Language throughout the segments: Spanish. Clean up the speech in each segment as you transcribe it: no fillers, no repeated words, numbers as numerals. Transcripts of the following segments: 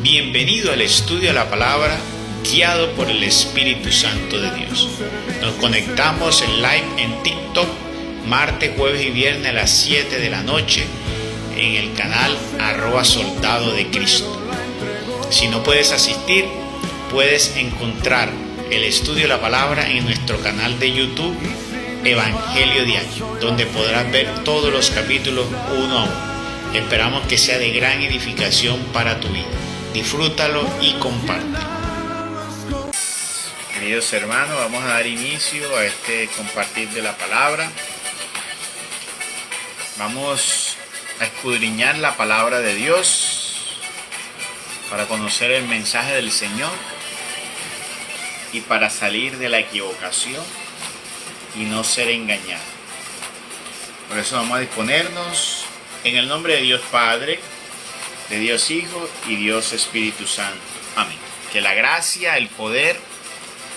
Bienvenido al estudio de la palabra, guiado por el Espíritu Santo de Dios. Nos conectamos en live en TikTok, martes, jueves y viernes a las 7 de la noche en el canal @Soldado de Cristo. Si no puedes asistir, puedes encontrar el estudio de la palabra en nuestro canal de YouTube, Evangelio Diario, donde podrás ver todos los capítulos uno a uno. Esperamos que sea de gran edificación para tu vida. Disfrútalo y compártelo. Queridos hermanos, vamos a dar inicio a este compartir de la palabra. Vamos a escudriñar la palabra de Dios para conocer el mensaje del Señor y para salir de la equivocación y no ser engañado. Por eso vamos a disponernos en el nombre de Dios Padre, de Dios Hijo y Dios Espíritu Santo. Amén. Que la gracia, el poder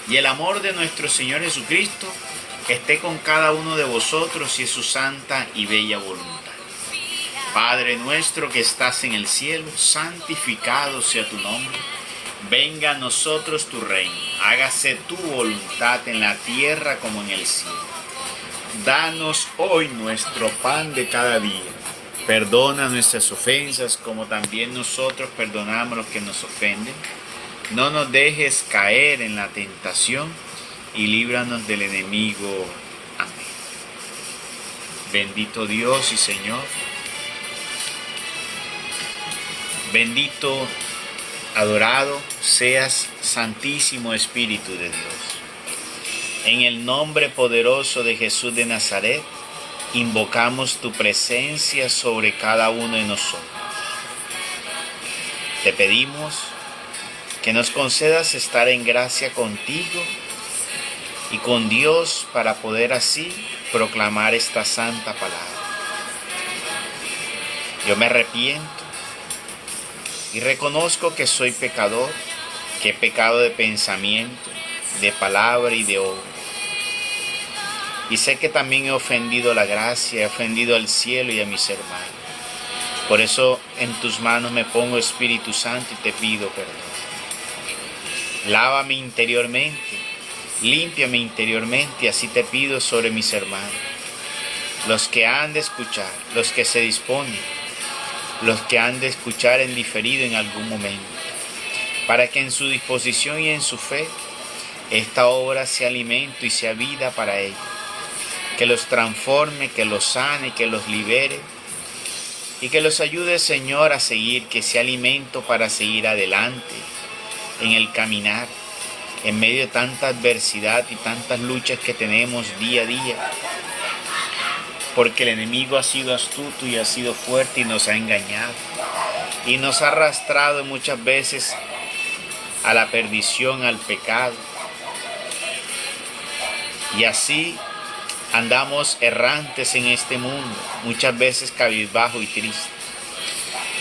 y el amor de nuestro Señor Jesucristo esté con cada uno de vosotros y es su santa y bella voluntad. Padre nuestro que estás en el cielo, santificado sea tu nombre. Venga a nosotros tu reino. Hágase tu voluntad en la tierra como en el cielo. Danos hoy nuestro pan de cada día. Perdona nuestras ofensas como también nosotros perdonamos a los que nos ofenden. No nos dejes caer en la tentación y líbranos del enemigo. Amén. Bendito Dios y Señor. Bendito, adorado seas, Santísimo Espíritu de Dios. En el nombre poderoso de Jesús de Nazaret, invocamos tu presencia sobre cada uno de nosotros. Te pedimos que nos concedas estar en gracia contigo y con Dios para poder así proclamar esta santa palabra. Yo me arrepiento y reconozco que soy pecador, que he pecado de pensamiento, de palabra y de obra. Y sé que también he ofendido la gracia, he ofendido al cielo y a mis hermanos. Por eso en tus manos me pongo, Espíritu Santo, y te pido perdón. Lávame interiormente, límpiame interiormente, y así te pido sobre mis hermanos. Los que han de escuchar, los que se disponen, los que han de escuchar en diferido en algún momento, para que en su disposición y en su fe, esta obra sea alimento y sea vida para ellos. Que los transforme, que los sane, que los libere y que los ayude, Señor, a seguir, que sea alimento para seguir adelante en el caminar, en medio de tanta adversidad y tantas luchas que tenemos día a día, porque el enemigo ha sido astuto y ha sido fuerte y nos ha engañado y nos ha arrastrado muchas veces a la perdición, al pecado, y así andamos errantes en este mundo, muchas veces cabizbajo y triste.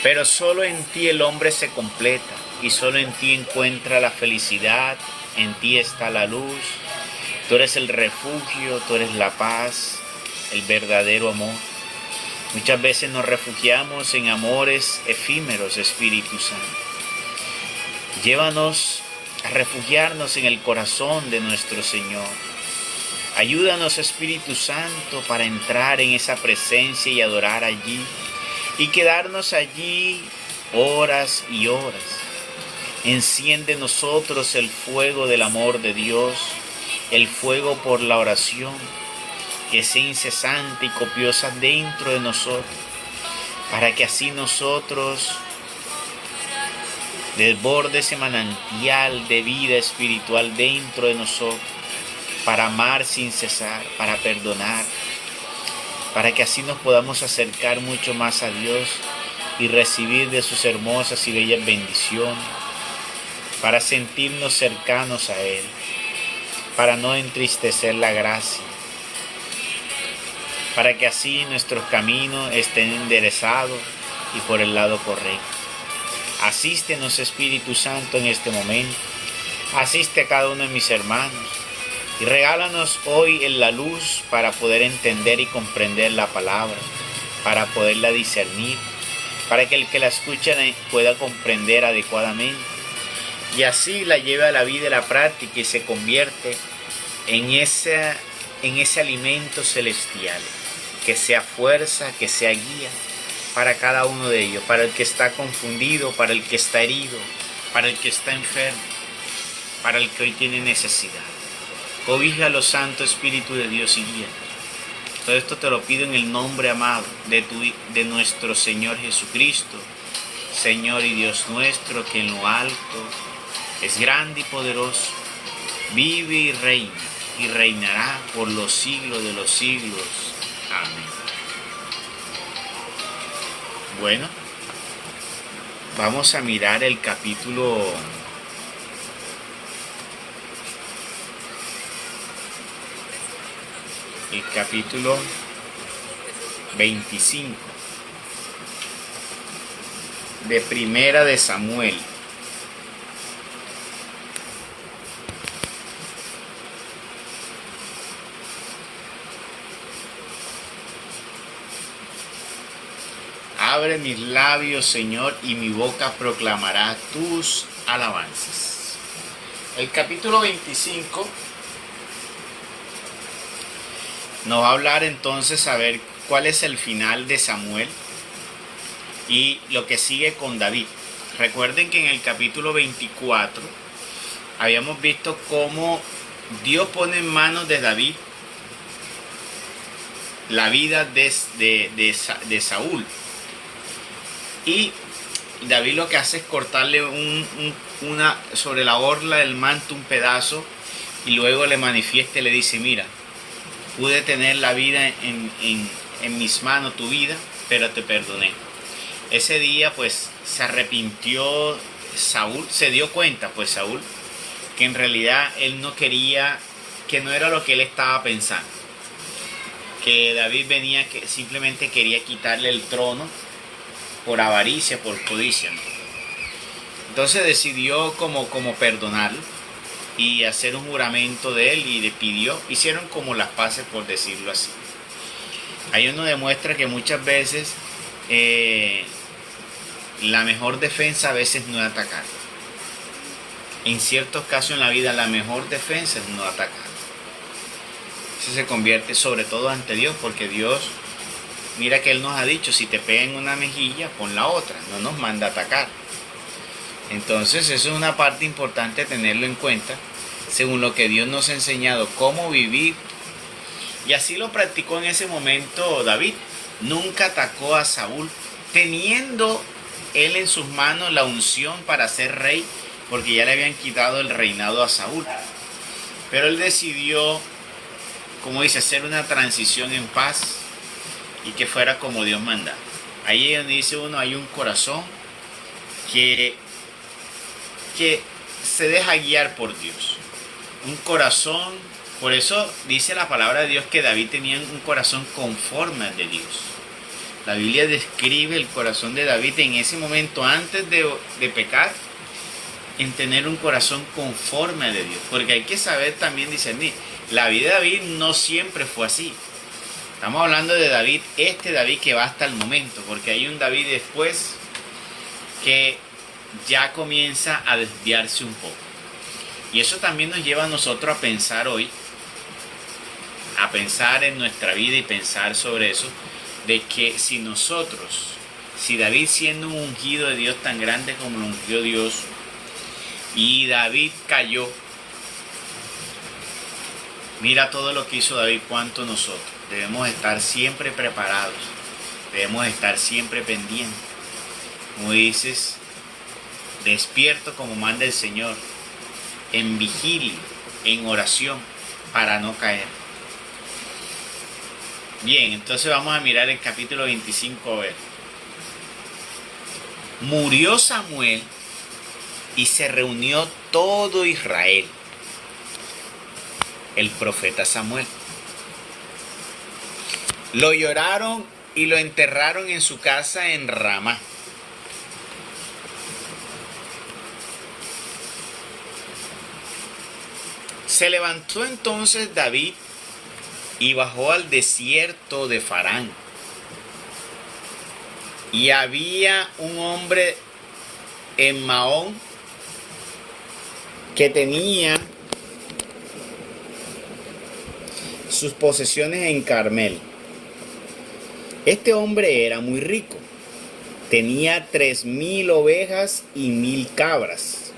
Pero solo en ti el hombre se completa y solo en ti encuentra la felicidad, en ti está la luz. Tú eres el refugio, tú eres la paz, el verdadero amor. Muchas veces nos refugiamos en amores efímeros, Espíritu Santo. Llévanos a refugiarnos en el corazón de nuestro Señor. Ayúdanos, Espíritu Santo, para entrar en esa presencia y adorar allí y quedarnos allí horas y horas. Enciende en nosotros el fuego del amor de Dios, el fuego por la oración, que sea incesante y copiosa dentro de nosotros, para que así nosotros desborde ese manantial de vida espiritual dentro de nosotros, para amar sin cesar, para perdonar, para que así nos podamos acercar mucho más a Dios y recibir de sus hermosas y bellas bendiciones, para sentirnos cercanos a Él, para no entristecer la gracia, para que así nuestros caminos estén enderezados y por el lado correcto. Asístenos, Espíritu Santo, en este momento. Asiste a cada uno de mis hermanos y regálanos hoy en la luz para poder entender y comprender la palabra, para poderla discernir, para que el que la escucha pueda comprender adecuadamente y así la lleve a la vida y la práctica y se convierte en ese alimento celestial, que sea fuerza, que sea guía para cada uno de ellos, para el que está confundido, para el que está herido, para el que está enfermo, para el que hoy tiene necesidad. Cobija los santos Espíritu de Dios y guía. Todo esto te lo pido en el nombre amado de nuestro Señor Jesucristo, Señor y Dios nuestro, que en lo alto es grande y poderoso, vive y reinará por los siglos de los siglos. Amén. Bueno, vamos a mirar el capítulo 25 de Primera de Samuel. Abre mis labios, Señor, y mi boca proclamará tus alabanzas. El capítulo 25 nos va a hablar entonces a ver cuál es el final de Samuel y lo que sigue con David. Recuerden que en el capítulo 24 habíamos visto cómo Dios pone en manos de David la vida de Saúl. Y David lo que hace es cortarle sobre la orla del manto un pedazo y luego le manifiesta y le dice: mira, pude tener la vida en mis manos, tu vida, pero te perdoné. Ese día pues se arrepintió Saúl, se dio cuenta pues Saúl que en realidad él no quería, que no era lo que él estaba pensando, que David venía, que simplemente quería quitarle el trono por avaricia, por codicia, ¿no? Entonces decidió como perdonarlo y hacer un juramento de él y le pidió, hicieron como las paces, por decirlo así. Ahí uno demuestra que muchas veces la mejor defensa a veces no es atacar. En ciertos casos en la vida la mejor defensa es no atacar. Eso se convierte sobre todo ante Dios, porque Dios, mira que Él nos ha dicho, si te pegan una mejilla, pon la otra, no nos manda a atacar. Entonces eso es una parte importante tenerlo en cuenta, según lo que Dios nos ha enseñado cómo vivir. Y así lo practicó en ese momento David. Nunca atacó a Saúl, teniendo él en sus manos la unción para ser rey, porque ya le habían quitado el reinado a Saúl. Pero él decidió, como dice, hacer una transición en paz y que fuera como Dios manda. Ahí donde dice uno, hay un corazón que se deja guiar por Dios. Un corazón, por eso dice la palabra de Dios que David tenía un corazón conforme al de Dios. La Biblia describe el corazón de David en ese momento antes de pecar, en tener un corazón conforme al de Dios. Porque hay que saber también discernir. La vida de David no siempre fue así. Estamos hablando de David, David que va hasta el momento, porque hay un David después que ya comienza a desviarse un poco. Y eso también nos lleva a nosotros a pensar hoy, a pensar en nuestra vida y pensar sobre eso, de que si David siendo un ungido de Dios tan grande como lo ungió Dios, y David cayó, mira todo lo que hizo David, cuánto nosotros debemos estar siempre preparados, debemos estar siempre pendientes. Como dices, despierto como manda el Señor, en vigilia, en oración, para no caer. Bien, entonces vamos a mirar el capítulo 25, a ver. Murió Samuel y se reunió todo Israel. El profeta Samuel. Lo lloraron y lo enterraron en su casa en Ramá. Se levantó entonces David y bajó al desierto de Farán. Y había un hombre en Maón que tenía sus posesiones en Carmel. Este hombre era muy rico. Tenía 3,000 ovejas y 1,000 cabras.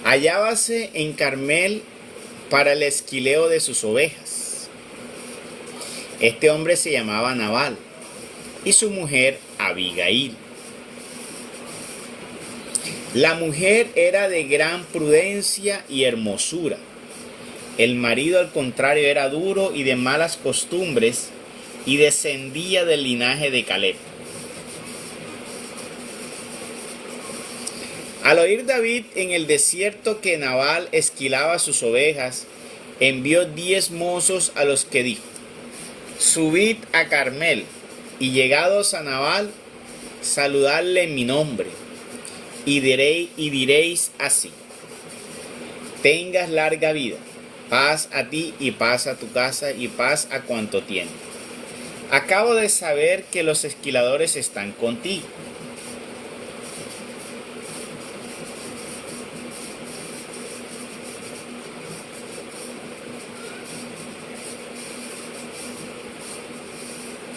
Hallábase en Carmel para el esquileo de sus ovejas. Este hombre se llamaba Nabal y su mujer Abigail. La mujer era de gran prudencia y hermosura. El marido, al contrario, era duro y de malas costumbres y descendía del linaje de Caleb. Al oír David en el desierto que Nabal esquilaba sus ovejas, envió 10 mozos a los que dijo: subid a Carmel y llegados a Nabal, saludadle en mi nombre, y diréis así: tengas larga vida, paz a ti y paz a tu casa y paz a cuanto tienes. Acabo de saber que los esquiladores están contigo.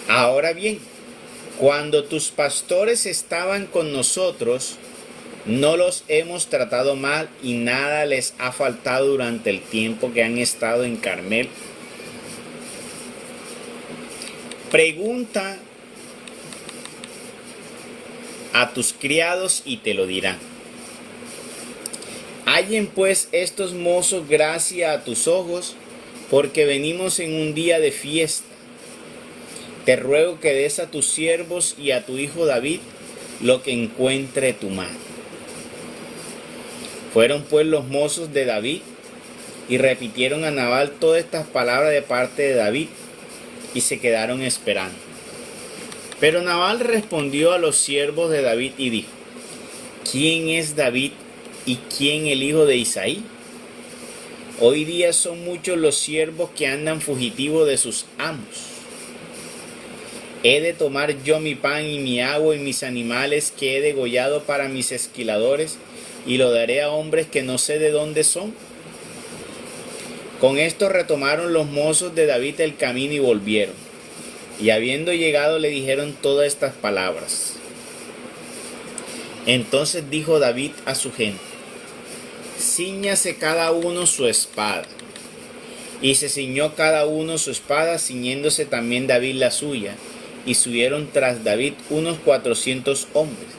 Ahora bien, cuando tus pastores estaban con nosotros, no los hemos tratado mal y nada les ha faltado durante el tiempo que han estado en Carmel. Pregunta a tus criados y te lo dirán. Hallen pues estos mozos gracia a tus ojos, porque venimos en un día de fiesta. Te ruego que des a tus siervos y a tu hijo David lo que encuentre tu mano. Fueron pues los mozos de David y repitieron a Nabal todas estas palabras de parte de David y se quedaron esperando. Pero Nabal respondió a los siervos de David y dijo: ¿quién es David y quién el hijo de Isaí? Hoy día son muchos los siervos que andan fugitivos de sus amos. ¿He de tomar yo mi pan y mi agua y mis animales que he degollado para mis esquiladores y lo daré a hombres que no sé de dónde son? Con esto retomaron los mozos de David el camino y volvieron. Y habiendo llegado le dijeron todas estas palabras. Entonces dijo David a su gente: cíñase cada uno su espada. Y se ciñó cada uno su espada, ciñéndose también David la suya. Y subieron tras David unos 400 hombres,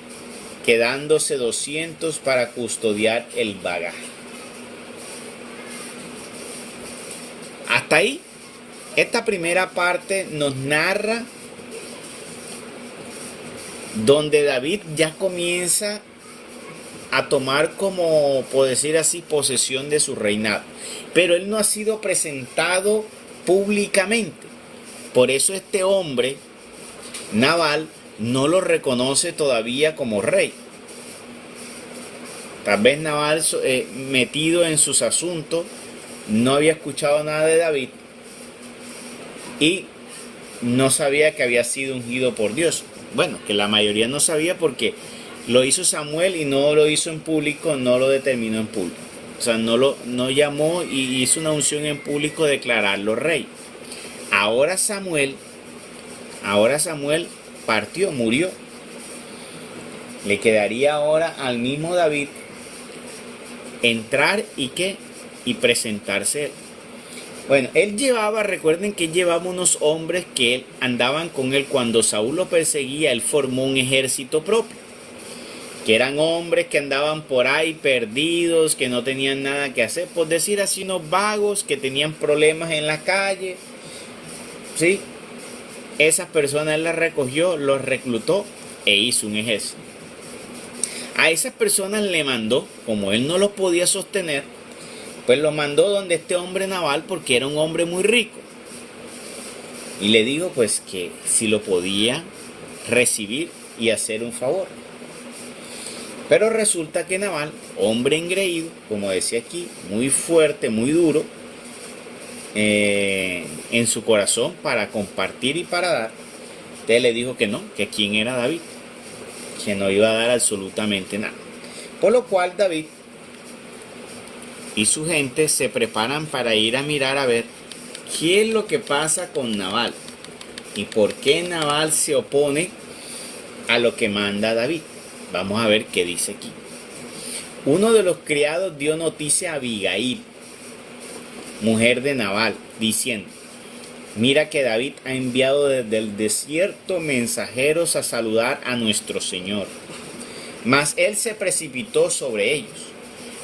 quedándose 200 para custodiar el bagaje. Hasta ahí, esta primera parte nos narra donde David ya comienza a tomar, como por decir así, posesión de su reinado. Pero él no ha sido presentado públicamente. Por eso este hombre, Nabal, no lo reconoce todavía como rey. Tal vez Nabal, metido en sus asuntos, no había escuchado nada de David y no sabía que había sido ungido por Dios. Bueno, que la mayoría no sabía porque lo hizo Samuel y no lo hizo en público, no lo determinó en público. O sea, no llamó y hizo una unción en público de declararlo rey. Ahora Samuel partió, murió. Le quedaría ahora al mismo David entrar y presentarse. Bueno, él llevaba, recuerden que llevaba unos hombres que andaban con él cuando Saúl lo perseguía. Él formó un ejército propio, que eran hombres que andaban por ahí perdidos, que no tenían nada que hacer, por decir así, unos vagos que tenían problemas en la calle, ¿sí? Esas personas él las recogió, los reclutó e hizo un ejército. A esas personas le mandó, como él no los podía sostener, pues lo mandó donde este hombre Nabal, porque era un hombre muy rico. Y le dijo pues que si lo podía recibir y hacer un favor. Pero resulta que Nabal, hombre engreído, como decía aquí, muy fuerte, muy duro, en su corazón para compartir y para dar, Usted le dijo que no, que quién era David, que no iba a dar absolutamente nada. Por lo cual David y su gente se preparan para ir a mirar a ver qué es lo que pasa con Nabal y por qué Nabal se opone a lo que manda David. Vamos a ver qué dice aquí. Uno de los criados dio noticia a Abigail, mujer de Nabal, diciendo: mira que David ha enviado desde el desierto mensajeros a saludar a nuestro Señor. Mas él se precipitó sobre ellos.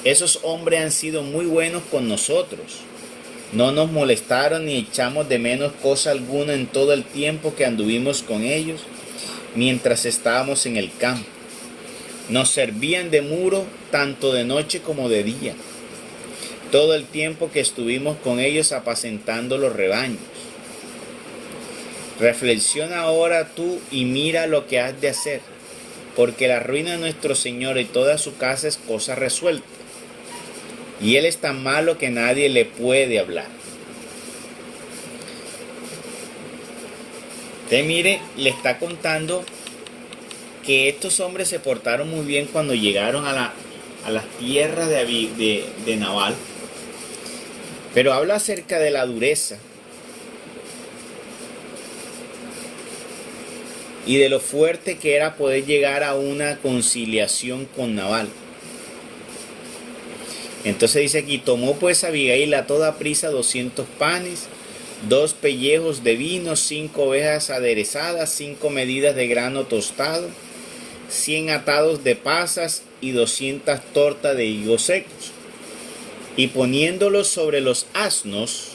Esos hombres han sido muy buenos con nosotros. No nos molestaron ni echamos de menos cosa alguna en todo el tiempo que anduvimos con ellos, mientras estábamos en el campo. Nos servían de muro tanto de noche como de día, todo el tiempo que estuvimos con ellos apacentando los rebaños. Reflexiona ahora tú y mira lo que has de hacer, porque la ruina de nuestro Señor y toda su casa es cosa resuelta, y él es tan malo que nadie le puede hablar. Usted mire, le está contando que estos hombres se portaron muy bien cuando llegaron a las tierras de Nabal, pero habla acerca de la dureza y de lo fuerte que era poder llegar a una conciliación con Nabal. Entonces dice aquí: tomó pues Abigail a toda prisa 200 panes, 2 pellejos de vino, 5 ovejas aderezadas, 5 medidas de grano tostado, 100 atados de pasas y 200 tortas de higos secos. Y poniéndolos sobre los asnos,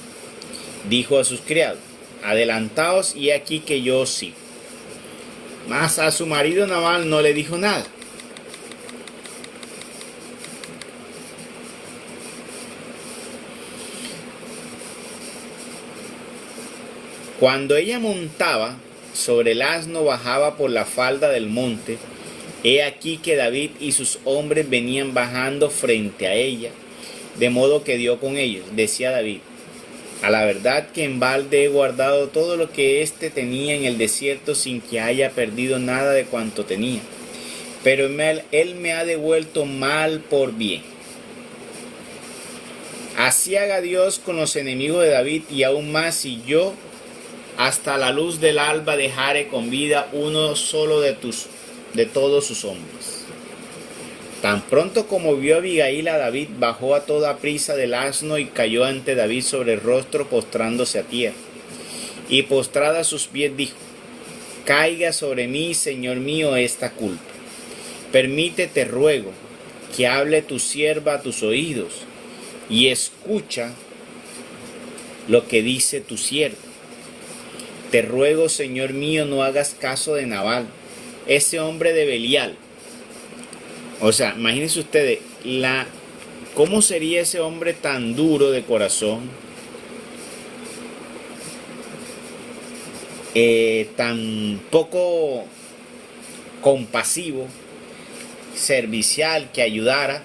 dijo a sus criados: adelantaos y aquí que yo os sigo. Mas a su marido Nabal no le dijo nada. Cuando ella montaba sobre el asno, bajaba por la falda del monte. He aquí que David y sus hombres venían bajando frente a ella, de modo que dio con ellos. Decía David: a la verdad que en balde he guardado todo lo que éste tenía en el desierto, sin que haya perdido nada de cuanto tenía. Pero él me ha devuelto mal por bien. Así haga Dios con los enemigos de David, y aún más si yo hasta la luz del alba dejare con vida uno solo de todos sus hombres. Tan pronto como vio Abigail a David, bajó a toda prisa del asno y cayó ante David sobre el rostro, postrándose a tierra. Y postrada a sus pies dijo: caiga sobre mí, Señor mío, esta culpa. Permítete, ruego, que hable tu sierva a tus oídos, y escucha lo que dice tu sierva. Te ruego, Señor mío, no hagas caso de Nabal, ese hombre de Belial. O sea, imagínense ustedes, ¿cómo sería ese hombre tan duro de corazón? Tan poco compasivo, servicial, que ayudara,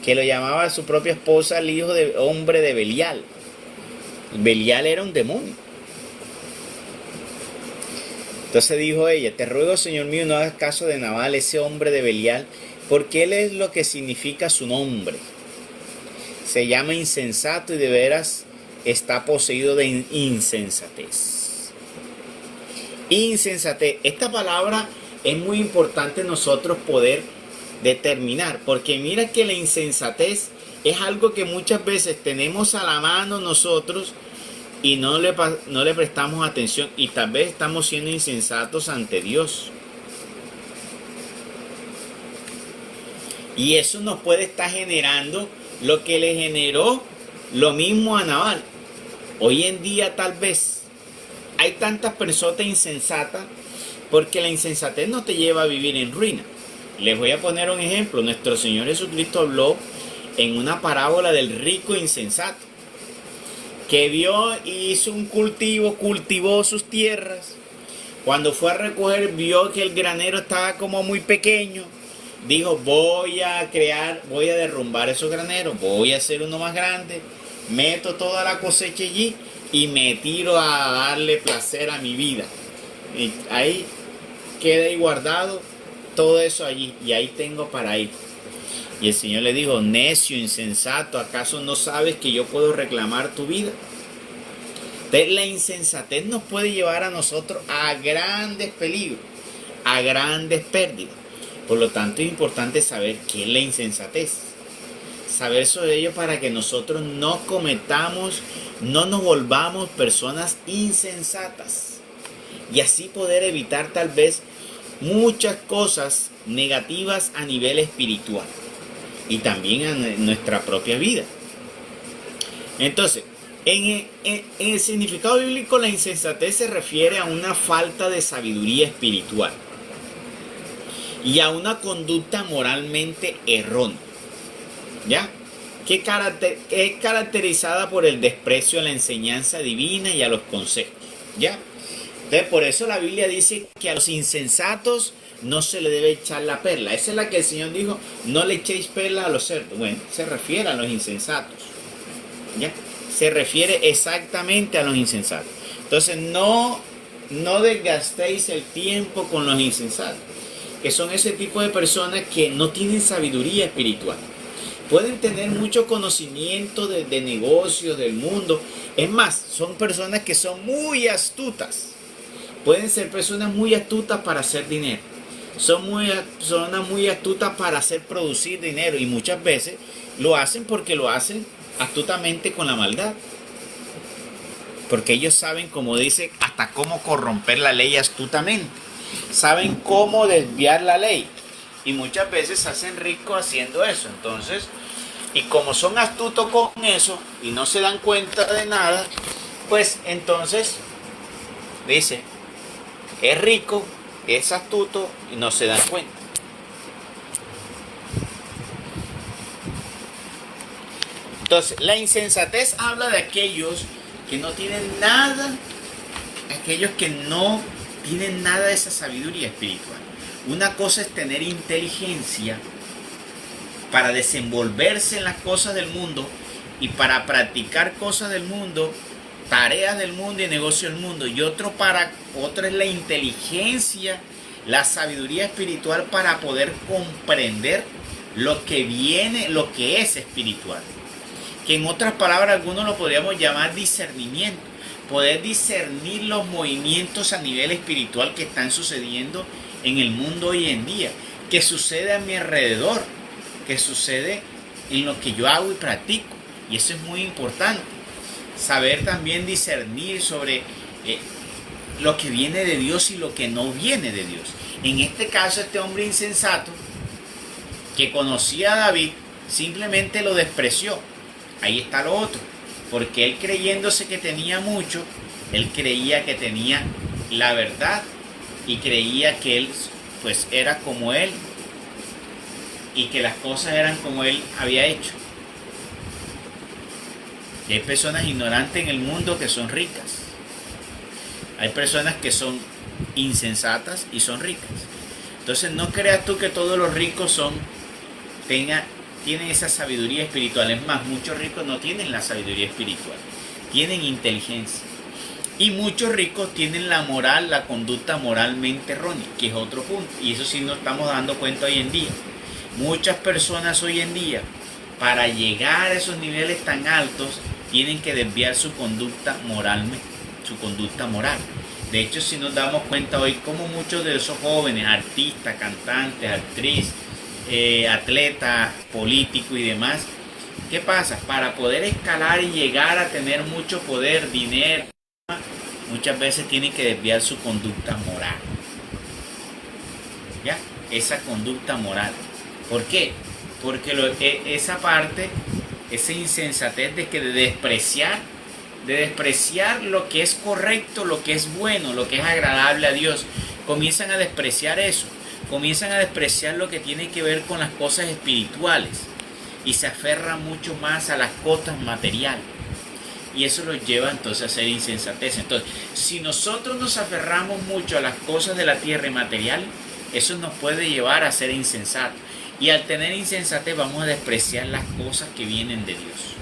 que lo llamaba a su propia esposa el hijo de hombre de Belial. Belial era un demonio. Entonces dijo ella: te ruego, Señor mío, no hagas caso de Nabal, ese hombre de Belial, porque él es lo que significa su nombre. Se llama insensato y de veras está poseído de insensatez. Insensatez. Esta palabra es muy importante nosotros poder determinar, porque mira que la insensatez es algo que muchas veces tenemos a la mano nosotros y no le prestamos atención, y tal vez estamos siendo insensatos ante Dios. Y eso nos puede estar generando lo que le generó lo mismo a Nabal. Hoy en día tal vez hay tantas personas insensatas porque la insensatez no te lleva a vivir en ruina. Les voy a poner un ejemplo. Nuestro Señor Jesucristo habló en una parábola del rico insensato, que vio y hizo un cultivo, cultivó sus tierras. Cuando fue a recoger, vio que el granero estaba como muy pequeño. Dijo: voy a derrumbar esos graneros, voy a hacer uno más grande, meto toda la cosecha allí y me tiro a darle placer a mi vida. Y ahí queda ahí guardado todo eso allí, y ahí tengo para ir. Y el Señor le dijo: necio, insensato, ¿acaso no sabes que yo puedo reclamar tu vida? Entonces, la insensatez nos puede llevar a nosotros a grandes peligros, a grandes pérdidas. Por lo tanto, es importante saber qué es la insensatez. Saber sobre ello para que nosotros no cometamos, no nos volvamos personas insensatas. Y así poder evitar tal vez muchas cosas negativas a nivel espiritual y también en nuestra propia vida. Entonces, en el significado bíblico, la insensatez se refiere a una falta de sabiduría espiritual y a una conducta moralmente errónea, ¿ya? Que es caracterizada por el desprecio a la enseñanza divina y a los consejos, ¿ya? Entonces, por eso la Biblia dice que a los insensatos no se le debe echar la perla. Esa es la que el Señor dijo: no le echéis perla a los cerdos. Bueno, se refiere a los insensatos, ¿ya? Se refiere exactamente a los insensatos. Entonces, no desgastéis el tiempo con los insensatos, que son ese tipo de personas que no tienen sabiduría espiritual. Pueden tener mucho conocimiento de negocios, del mundo. Es más, son personas que son muy astutas. Pueden ser personas muy astutas para hacer dinero. Son personas muy astutas para hacer producir dinero. Y muchas veces lo hacen porque lo hacen astutamente con la maldad. Porque ellos saben, como dice, hasta cómo corromper la ley astutamente. Saben cómo desviar la ley. Y muchas veces se hacen ricos haciendo eso. Entonces, y como son astutos con eso y no se dan cuenta de nada, pues entonces dice: es rico, es astuto y no se dan cuenta. Entonces, la insensatez habla de aquellos que no tienen nada, aquellos que no tienen nada de esa sabiduría espiritual. Una cosa es tener inteligencia para desenvolverse en las cosas del mundo y para practicar cosas del mundo, tareas del mundo y negocios del mundo. Y otro es la inteligencia, la sabiduría espiritual para poder comprender lo que viene, lo que es espiritual. Que en otras palabras, algunos lo podríamos llamar discernimiento. Poder discernir los movimientos a nivel espiritual que están sucediendo en el mundo hoy en día, que sucede a mi alrededor, que sucede en lo que yo hago y practico. Y eso es muy importante. Saber también discernir sobre lo que viene de Dios y lo que no viene de Dios. En este caso, este hombre insensato que conocía a David simplemente lo despreció. Ahí está lo otro. Porque él, creyéndose que tenía mucho, él creía que tenía la verdad y creía que él pues era como él y que las cosas eran como él había hecho. Y hay personas ignorantes en el mundo que son ricas. Hay personas que son insensatas y son ricas. Entonces, no creas tú que todos los ricos tienen esa sabiduría espiritual. Es más, muchos ricos no tienen la sabiduría espiritual, tienen inteligencia. Y muchos ricos tienen la moral, la conducta moralmente errónea, que es otro punto. Y eso sí nos estamos dando cuenta hoy en día. Muchas personas hoy en día, para llegar a esos niveles tan altos, tienen que desviar su conducta moral. De hecho, si nos damos cuenta hoy, como muchos de esos jóvenes, artistas, cantantes, actrices, atletas, políticos y demás, ¿qué pasa? Para poder escalar y llegar a tener mucho poder, dinero, muchas veces tienen que desviar su conducta moral. ¿Ya? Esa conducta moral. ¿Por qué? Porque esa parte, esa insensatez de despreciar lo que es correcto, lo que es bueno, lo que es agradable a Dios, comienzan a despreciar eso. Comienzan a despreciar lo que tiene que ver con las cosas espirituales y se aferran mucho más a las cosas materiales. Y eso los lleva entonces a ser insensatez. Entonces, si nosotros nos aferramos mucho a las cosas de la tierra y material, eso nos puede llevar a ser insensatos. Y al tener insensatez vamos a despreciar las cosas que vienen de Dios.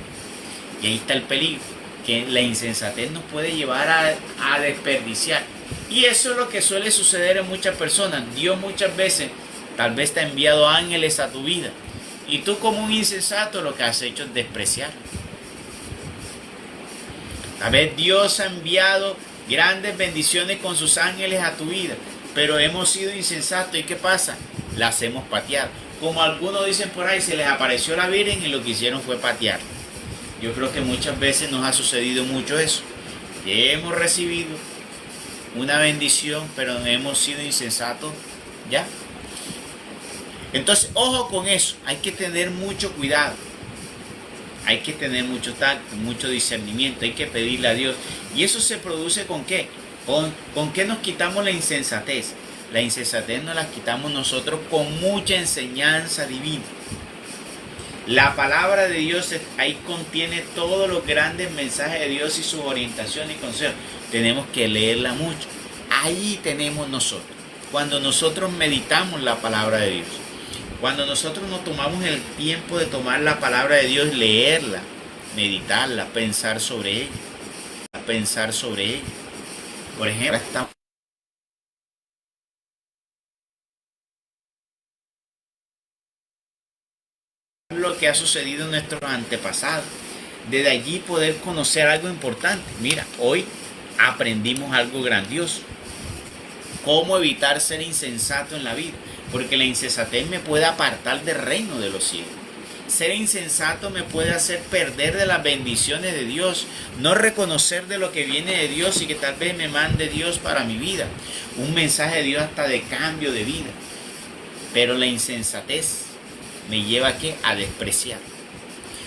Y ahí está el peligro, que la insensatez nos puede llevar a desperdiciar. Y eso es lo que suele suceder en muchas personas. Dios muchas veces tal vez te ha enviado ángeles a tu vida. Y tú como un insensato lo que has hecho es despreciar. Tal vez Dios ha enviado grandes bendiciones con sus ángeles a tu vida. Pero hemos sido insensatos. ¿Y qué pasa? Las hemos pateado. Como algunos dicen por ahí, se les apareció la Virgen y lo que hicieron fue patear. Yo creo que muchas veces nos ha sucedido mucho eso. Que hemos recibido una bendición, pero hemos sido insensatos, ¿ya? Entonces, ojo con eso, hay que tener mucho cuidado, hay que tener mucho tacto, mucho discernimiento, hay que pedirle a Dios. ¿Y eso se produce con qué? ¿Con qué nos quitamos la insensatez? La insensatez nos la quitamos nosotros con mucha enseñanza divina. La palabra de Dios ahí contiene todos los grandes mensajes de Dios y sus orientaciones y consejos. Tenemos que leerla mucho. Ahí tenemos nosotros. Cuando nosotros meditamos la palabra de Dios. Cuando nosotros nos tomamos el tiempo de tomar la palabra de Dios, leerla, meditarla, pensar sobre ella. Pensar sobre ella. Por ejemplo, estamos lo que ha sucedido en nuestros antepasados. Desde allí poder conocer algo importante. Mira, hoy aprendimos algo grandioso. Cómo evitar ser insensato en la vida. Porque la insensatez me puede apartar del reino de los cielos. Ser insensato me puede hacer perder de las bendiciones de Dios. No reconocer de lo que viene de Dios y que tal vez me mande Dios para mi vida. Un mensaje de Dios hasta de cambio de vida. Pero la insensatez me lleva ¿a qué? A despreciar.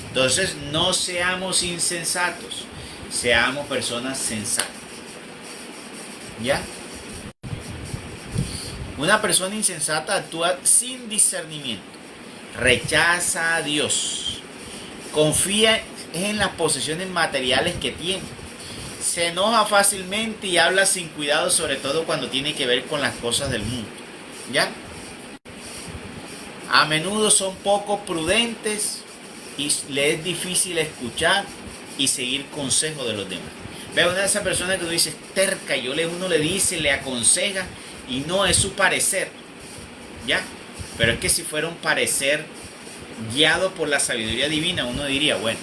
Entonces no seamos insensatos, seamos personas sensatas. ¿Ya? Una persona insensata actúa sin discernimiento, rechaza a Dios, confía en las posesiones materiales que tiene, se enoja fácilmente y habla sin cuidado, sobre todo cuando tiene que ver con las cosas del mundo. ¿Ya? A menudo son poco prudentes y le es difícil escuchar y seguir consejos de los demás. Veo una de esas personas que tú dices terca, uno le dice, le aconseja y no es su parecer, ¿ya? Pero es que si fuera un parecer guiado por la sabiduría divina, uno diría, bueno,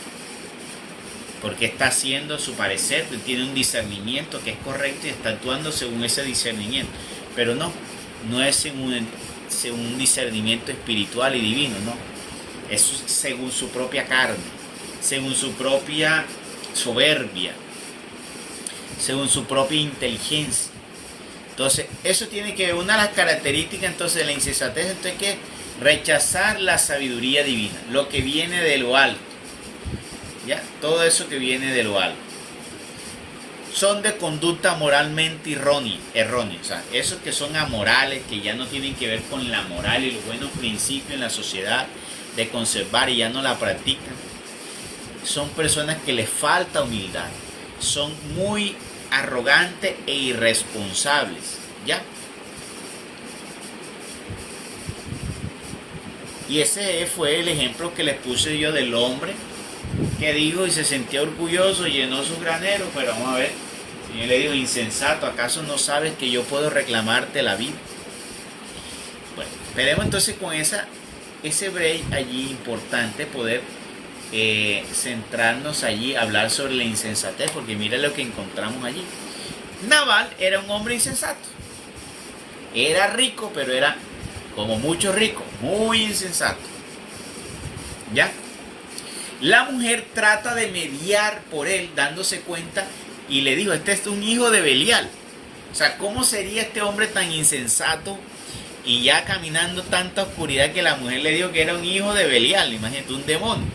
porque está haciendo su parecer, tiene un discernimiento que es correcto y está actuando según ese discernimiento. Pero no es según un discernimiento espiritual y divino, no. Es según su propia carne, según su propia soberbia, según su propia inteligencia. Entonces, eso tiene que ver, una de las características entonces de la insensatez, entonces que rechazar la sabiduría divina, lo que viene de lo alto. ¿Ya? Todo eso que viene de lo alto. Son de conducta moralmente errónea. O sea, esos que son amorales, que ya no tienen que ver con la moral y los buenos principios en la sociedad de conservar y ya no la practican. Son personas que les falta humildad. Son muy arrogantes e irresponsables. ¿Ya? Y ese fue el ejemplo que les puse yo del hombre que dijo y se sentía orgulloso, llenó su granero, pero vamos a ver, el Señor le dijo, insensato, ¿acaso no sabes que yo puedo reclamarte la vida? Bueno, veremos entonces con ese break allí importante, poder centrarnos allí, hablar sobre la insensatez, porque mira lo que encontramos allí. Nabal era un hombre insensato, era rico, pero era, como muchos ricos, muy insensato. ¿Ya? La mujer trata de mediar por él, dándose cuenta, y le dijo, este es un hijo de Belial. O sea, ¿cómo sería este hombre tan insensato y ya caminando tanta oscuridad que la mujer le dijo que era un hijo de Belial? Imagínate, un demonio.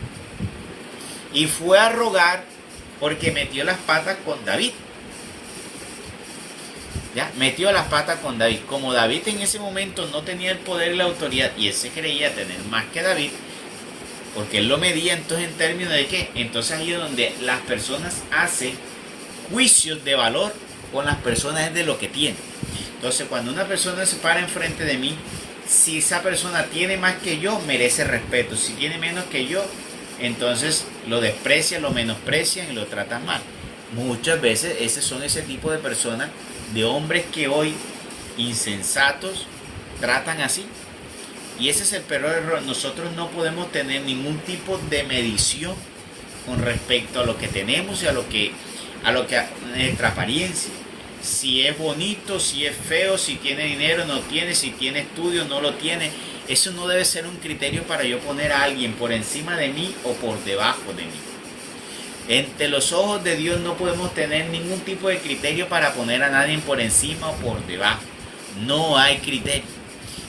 Y fue a rogar porque metió las patas con David. ¿Ya? Metió las patas con David. Como David en ese momento no tenía el poder y la autoridad, y él se creía tener más que David, porque él lo medía entonces en términos de qué. Entonces ahí es donde las personas hacen juicios de valor con las personas, es de lo que tienen. Entonces cuando una persona se para enfrente de mí, si esa persona tiene más que yo, merece respeto. Si tiene menos que yo, entonces lo desprecian, lo menosprecian y lo tratan mal. Muchas veces esos son ese tipo de personas de hombres que hoy, insensatos, tratan así. Y ese es el peor error. Nosotros no podemos tener ningún tipo de medición con respecto a lo que tenemos y a nuestra apariencia. Si es bonito, si es feo, si tiene dinero, no tiene, si tiene estudio, no lo tiene. Eso no debe ser un criterio para yo poner a alguien por encima de mí o por debajo de mí. Entre los ojos de Dios no podemos tener ningún tipo de criterio para poner a nadie por encima o por debajo. No hay criterio.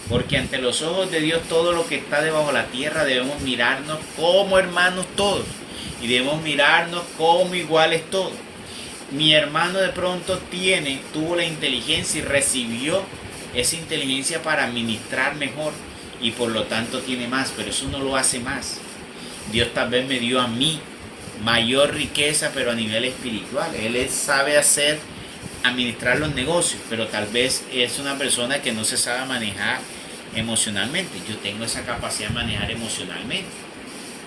Porque ante los ojos de Dios todo lo que está debajo de la tierra debemos mirarnos como hermanos todos. Y debemos mirarnos como iguales todos. Mi hermano de pronto tuvo la inteligencia y recibió esa inteligencia para administrar mejor. Y por lo tanto tiene más, pero eso no lo hace más. Dios tal vez me dio a mí mayor riqueza, pero a nivel espiritual. Él sabe administrar los negocios, pero tal vez es una persona que no se sabe manejar emocionalmente. Yo tengo esa capacidad de manejar emocionalmente,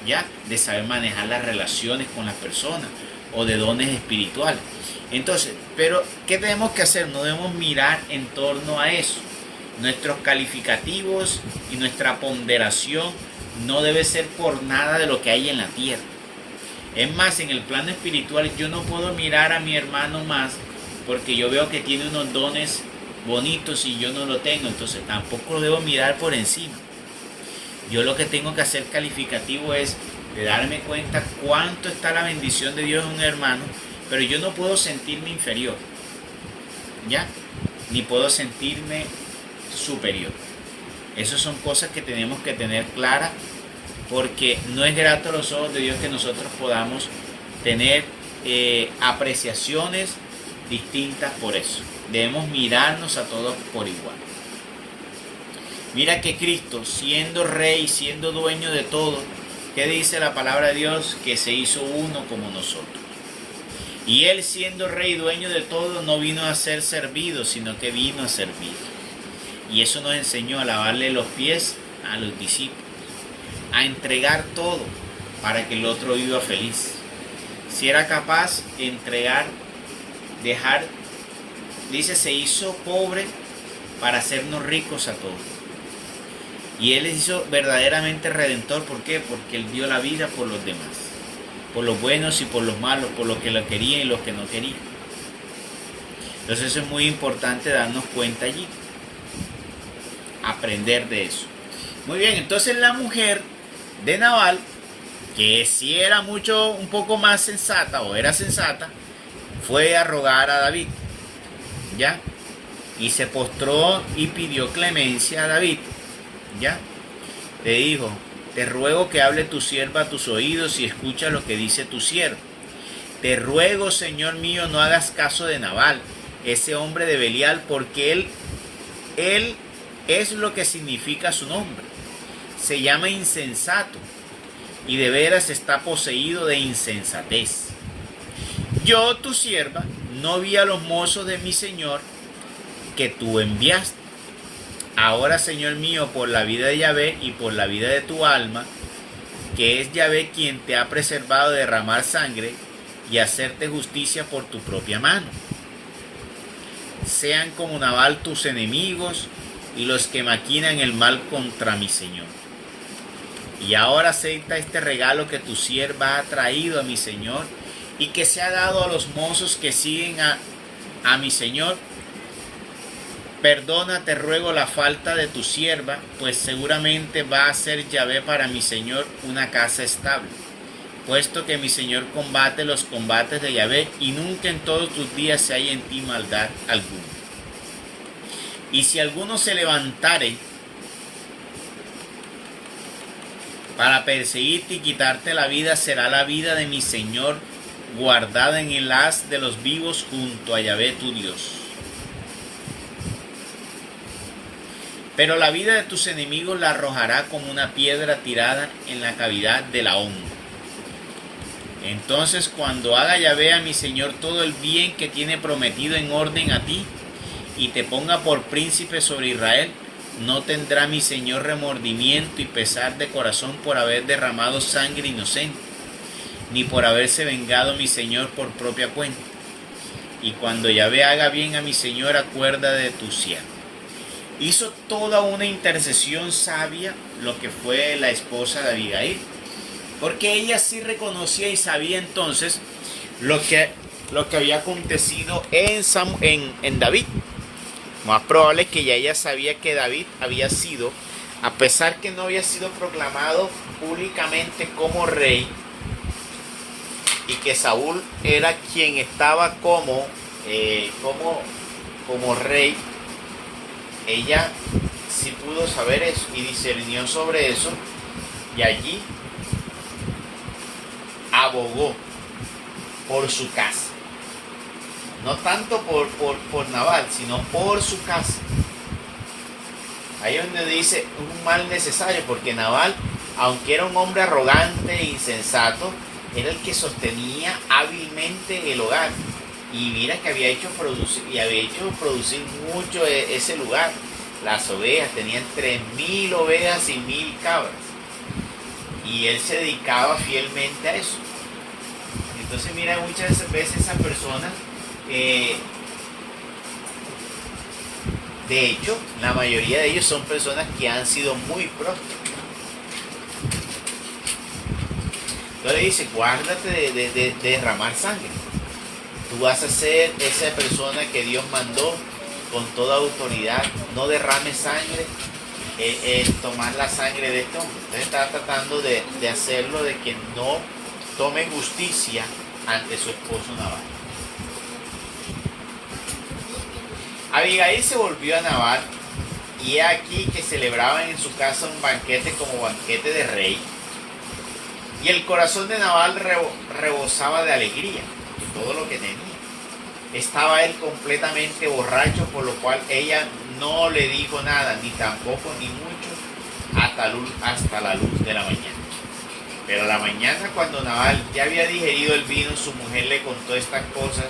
¿ya? De saber manejar las relaciones con las personas o de dones espirituales. Entonces, pero ¿qué tenemos que hacer? No debemos mirar en torno a eso. Nuestros calificativos y nuestra ponderación no debe ser por nada de lo que hay en la tierra. Es más, en el plano espiritual yo no puedo mirar a mi hermano más porque yo veo que tiene unos dones bonitos y yo no lo tengo, entonces tampoco lo debo mirar por encima. Yo lo que tengo que hacer calificativo es de darme cuenta cuánto está la bendición de Dios en un hermano, pero yo no puedo sentirme inferior, ¿ya? Ni puedo sentirme superior. Esas son cosas que tenemos que tener claras, porque no es grato a los ojos de Dios que nosotros podamos tener apreciaciones distintas por eso. Debemos mirarnos a todos por igual. Mira que Cristo, siendo rey, siendo dueño de todo, ¿qué dice la palabra de Dios? Que se hizo uno como nosotros. Y Él, siendo rey y dueño de todo, no vino a ser servido, sino que vino a servir. Y eso nos enseñó a lavarle los pies a los discípulos, a entregar todo para que el otro viva feliz. Si era capaz de entregar, dejar, dice, se hizo pobre para hacernos ricos a todos. Y Él les hizo verdaderamente redentor. ¿Por qué? Porque Él dio la vida por los demás, por los buenos y por los malos, por los que lo querían y los que no querían. Entonces eso es muy importante darnos cuenta allí, aprender de eso. Muy bien, entonces la mujer de Nabal, que sí era un poco más sensata o era sensata, fue a rogar a David, ¿ya? Y se postró y pidió clemencia a David, ¿ya? Le dijo: te ruego que hable tu sierva a tus oídos y escucha lo que dice tu siervo. Te ruego, Señor mío, no hagas caso de Nabal, ese hombre de Belial, porque él es lo que significa su nombre. Se llama insensato y de veras está poseído de insensatez. Yo, tu sierva, no vi a los mozos de mi Señor que tú enviaste. Ahora, Señor mío, por la vida de Yahvé y por la vida de tu alma, que es Yahvé quien te ha preservado de derramar sangre y hacerte justicia por tu propia mano. Sean como Nabal tus enemigos y los que maquinan el mal contra mi Señor. Y ahora acepta este regalo que tu sierva ha traído a mi Señor y que se ha dado a los mozos que siguen a mi Señor. Perdona, te ruego, la falta de tu sierva, pues seguramente va a ser Yahvé para mi Señor una casa estable, puesto que mi Señor combate los combates de Yahvé y nunca en todos tus días se haya en ti maldad alguna. Y si alguno se levantare para perseguirte y quitarte la vida, será la vida de mi Señor guardada en el haz de los vivos junto a Yahvé tu Dios. Pero la vida de tus enemigos la arrojará como una piedra tirada en la cavidad de la honda. Entonces, cuando haga Yahvé a mi Señor todo el bien que tiene prometido en orden a ti, y te ponga por príncipe sobre Israel, no tendrá mi Señor remordimiento y pesar de corazón por haber derramado sangre inocente, ni por haberse vengado mi Señor por propia cuenta. y cuando Yahvé haga bien a mi señor, acuerda de tu siervo. Hizo toda una intercesión sabia lo que fue la esposa de Abigail, porque ella sí reconocía y sabía entonces lo que había acontecido en David. Más probable es que ya ella sabía que David había sido, a pesar que no había sido proclamado públicamente como rey, y que Saúl era quien estaba como rey, ella sí pudo saber eso y discernió sobre eso, y allí abogó por su casa. No tanto por Nabal, sino por su casa. Ahí es donde dice un mal necesario, porque Nabal, aunque era un hombre arrogante e insensato, era el que sostenía hábilmente el hogar. Y mira que había hecho producir mucho ese lugar. Las ovejas, tenían 3.000 ovejas y 1.000 cabras. Y él se dedicaba fielmente a eso. Entonces mira, muchas veces esas personas, de hecho, la mayoría de ellos son personas que han sido muy prósperas. Entonces dice, guárdate de derramar sangre. Tú vas a ser esa persona que Dios mandó con toda autoridad. No derrames sangre, tomar la sangre de este hombre. Entonces está tratando de hacerlo, de que no tome justicia ante su esposo Nabal. Abigail se volvió a Nabal, y he aquí que celebraban en su casa un banquete como banquete de rey. Y el corazón de Nabal rebosaba de alegría de todo lo que tenía. Estaba él completamente borracho, por lo cual ella no le dijo nada, ni tampoco ni mucho, hasta la luz de la mañana. Pero a la mañana, cuando Nabal ya había digerido el vino, su mujer le contó estas cosas,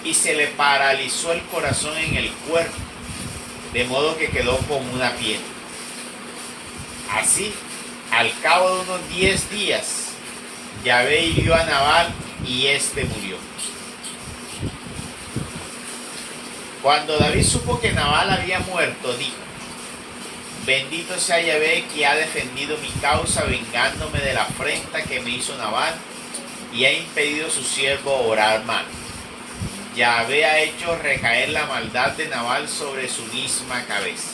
y se le paralizó el corazón en el cuerpo, de modo que quedó como una piedra. Así, al cabo de unos 10 días, Yahvé hirió a Nabal y éste murió. Cuando David supo que Nabal había muerto, dijo: bendito sea Yahvé, que ha defendido mi causa, vengándome de la afrenta que me hizo Nabal, y ha impedido a su siervo orar mal. Yahvé ha hecho recaer la maldad de Nabal sobre su misma cabeza.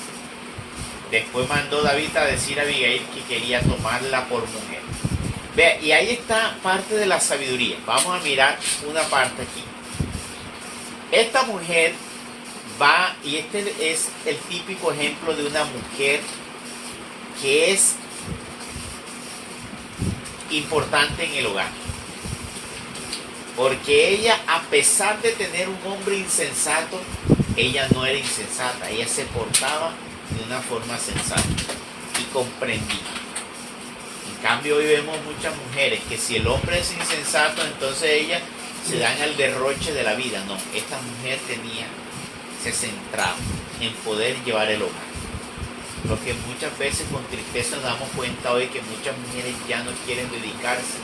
Después mandó David a decir a Abigail que quería tomarla por mujer. Vea, y ahí está parte de la sabiduría. Vamos a mirar una parte aquí. Esta mujer va, y este es el típico ejemplo de una mujer que es importante en el hogar. Porque ella, a pesar de tener un hombre insensato, ella no era insensata, ella se portaba de una forma sensata y comprendía. En cambio, hoy vemos muchas mujeres que si el hombre es insensato, entonces ellas se dan al derroche de la vida. No, esta mujer se centraba en poder llevar el hogar. Lo que muchas veces con tristeza nos damos cuenta hoy, que muchas mujeres ya no quieren dedicarse.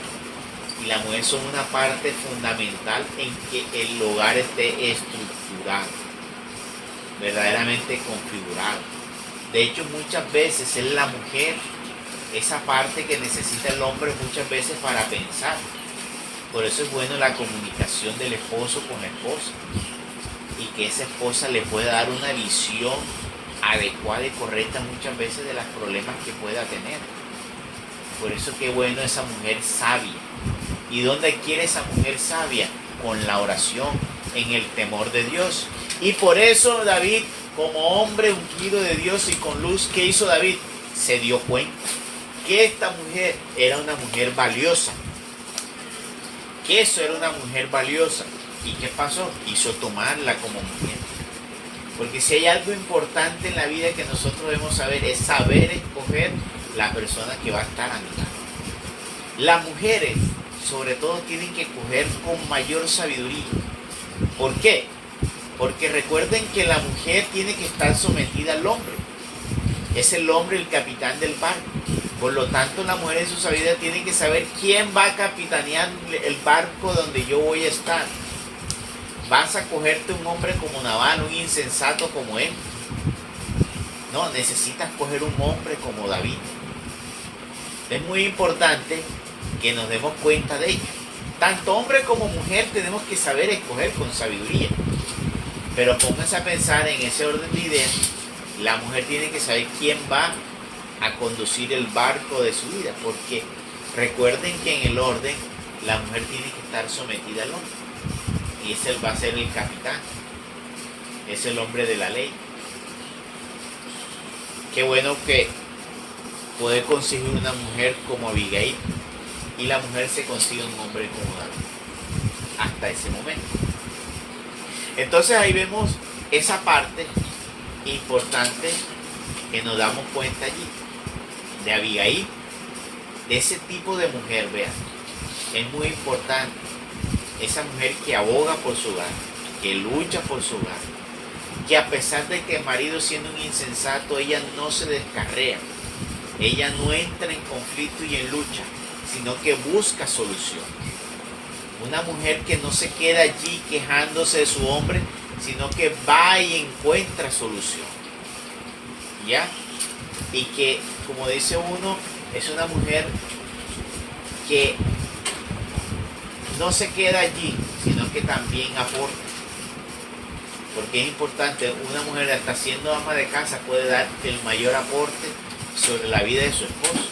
Y la mujer son una parte fundamental en que el hogar esté estructurado, verdaderamente configurado. De hecho, muchas veces es la mujer esa parte que necesita el hombre muchas veces para pensar. Por eso es bueno la comunicación del esposo con la esposa, y que esa esposa le pueda dar una visión adecuada y correcta muchas veces de los problemas que pueda tener. Por eso qué bueno esa mujer sabia. ¿Y dónde quiere esa mujer sabia? Con la oración, en el temor de Dios. Y por eso David, como hombre ungido de Dios y con luz, ¿qué hizo David? Se dio cuenta que esta mujer era una mujer valiosa. Que eso era una mujer valiosa. ¿Y qué pasó? Quiso tomarla como mujer. Porque si hay algo importante en la vida que nosotros debemos saber, es saber escoger la persona que va a estar a mi lado. Las mujeres, sobre todo, tienen que escoger con mayor sabiduría. ¿Por qué? Porque recuerden que la mujer tiene que estar sometida al hombre. Es el hombre el capitán del barco. Por lo tanto, la mujer en su sabiduría tiene que saber quién va a capitanear el barco donde yo voy a estar. vas a cogerte un hombre como Nabal, un insensato como él. No, necesitas coger un hombre como David. Es muy importante que nos demos cuenta de ello. Tanto hombre como mujer tenemos que saber escoger con sabiduría. Pero pónganse a pensar en ese orden de ideas. La mujer tiene que saber quién va a conducir el barco de su vida, porque recuerden que en el orden la mujer tiene que estar sometida al hombre, y ese va a ser el capitán, es el hombre de la ley. Qué bueno que puede conseguir una mujer como Abigail, y la mujer se consigue un hombre como David hasta ese momento. Entonces ahí vemos esa parte importante que nos damos cuenta allí de Abigail, de ese tipo de mujer. Vean, es muy importante esa mujer que aboga por su hogar, que lucha por su hogar, que a pesar de que el marido siendo un insensato, ella no se descarrea, ella no entra en conflicto y en lucha, sino que busca solución. Una mujer que no se queda allí quejándose de su hombre, sino que va y encuentra solución, ¿ya? Y que, como dice uno, es una mujer que no se queda allí, sino que también aporta. Porque es importante, una mujer hasta siendo ama de casa puede dar el mayor aporte sobre la vida de su esposo.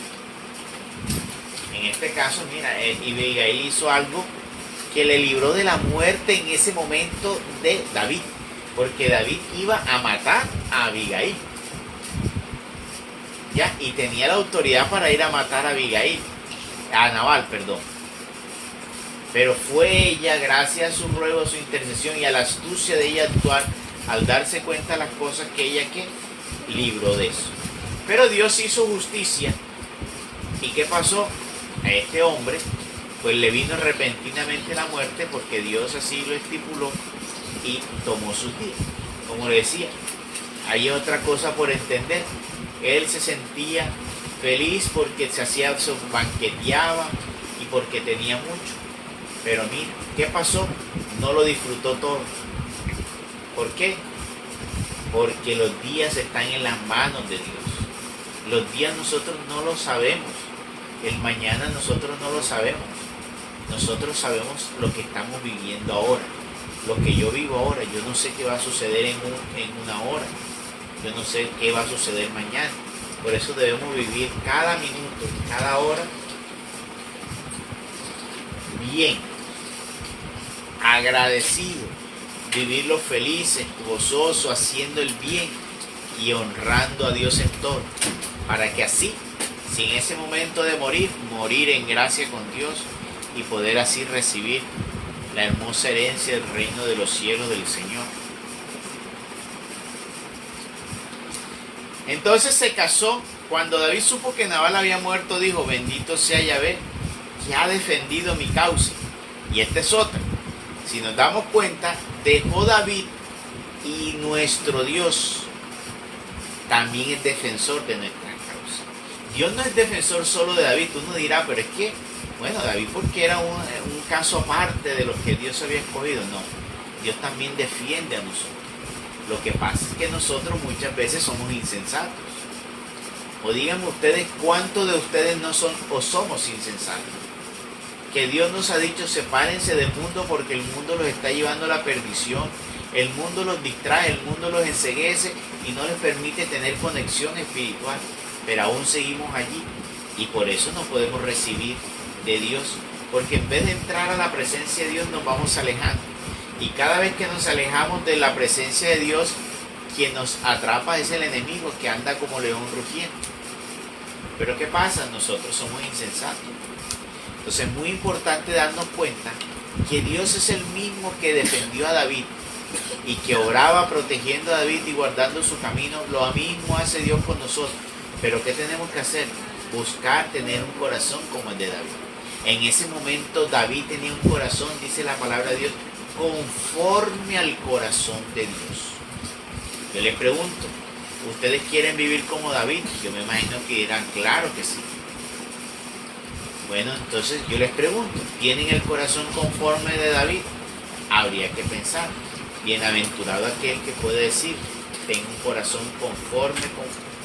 En este caso, mira, Abigail hizo algo que le libró de la muerte en ese momento de David, porque David iba a matar a Abigail, ¿ya? Y tenía la autoridad para ir a matar a Abigail, a Nabal, perdón. Pero fue ella, gracias a su ruego, a su intercesión y a la astucia de ella actuar, al darse cuenta de las cosas que ella que libró de eso. Pero Dios hizo justicia. ¿Y qué pasó? A este hombre pues le vino repentinamente la muerte, porque Dios así lo estipuló y tomó sus días. Como le decía, hay otra cosa por entender. Él se sentía feliz porque se hacía, se banqueteaba y porque tenía mucho. Pero mira, ¿qué pasó? No lo disfrutó todo. ¿Por qué? Porque los días están en las manos de Dios. Los días nosotros no lo sabemos. El mañana nosotros no lo sabemos. Nosotros sabemos lo que estamos viviendo ahora. Lo que yo vivo ahora. Yo no sé qué va a suceder en una hora. Yo no sé qué va a suceder mañana. Por eso debemos vivir cada minuto, cada hora bien, agradecido, vivirlo felices, gozoso, haciendo el bien y honrando a Dios en todo, para que así, si en ese momento de morir, morir en gracia con Dios y poder así recibir la hermosa herencia del reino de los cielos del Señor. Entonces se casó. Cuando David supo que Nabal había muerto, dijo: bendito sea Yahvé, que ha defendido mi causa. Y esta es otra. Si nos damos cuenta, dejó David, y nuestro Dios también es defensor de nuestra causa. Dios no es defensor solo de David. Uno dirá, pero es que, bueno, David porque era un caso aparte de los que Dios había escogido. No, Dios también defiende a nosotros. Lo que pasa es que nosotros muchas veces somos insensatos. O díganme ustedes, ¿cuántos de ustedes no son o somos insensatos? Que Dios nos ha dicho: sepárense del mundo porque el mundo los está llevando a la perdición. El mundo los distrae, el mundo los enceguece y no les permite tener conexión espiritual. Pero aún seguimos allí, y por eso no podemos recibir de Dios, porque en vez de entrar a la presencia de Dios nos vamos alejando. Y cada vez que nos alejamos de la presencia de Dios, quien nos atrapa es el enemigo, que anda como león rugiendo. Pero ¿qué pasa? Nosotros somos insensatos. Entonces es muy importante darnos cuenta que Dios es el mismo que defendió a David y que oraba protegiendo a David y guardando su camino. Lo mismo hace Dios con nosotros. Pero ¿qué tenemos que hacer? Buscar tener un corazón como el de David. En ese momento David tenía un corazón, dice la palabra de Dios, conforme al corazón de Dios. Yo les pregunto, ¿ustedes quieren vivir como David? Yo me imagino que dirán, claro que sí. Bueno, entonces yo les pregunto, ¿tienen el corazón conforme de David? habría que pensar, bienaventurado aquel que puede decir, tengo un corazón conforme